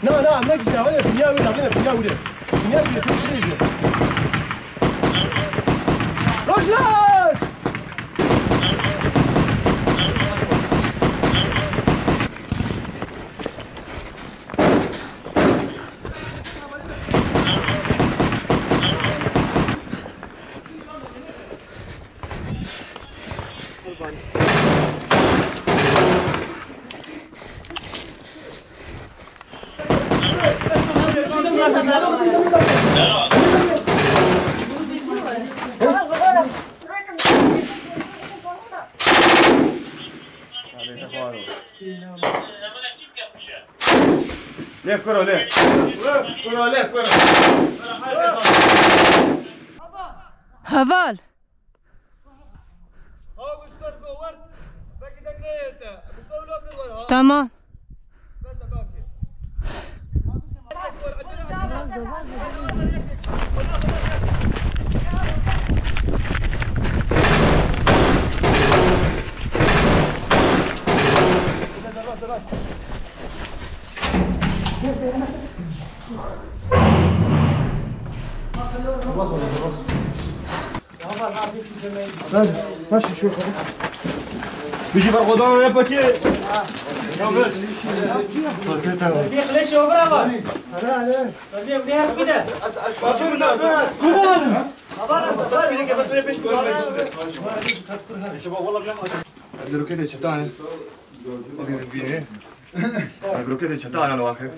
لا لا ما نجي ولا بنيا ولا بنيا ولا بنيا سويت تريجي رجلك ليه كرة ليه كرة ليه كرة هفال تمام ماشي شوف بيجي برغدان ولا باكي ليش هو برافو لا بديها كده شوف الناس بس بيش والله البروكيت شتانه البروكيت شتانه الواخر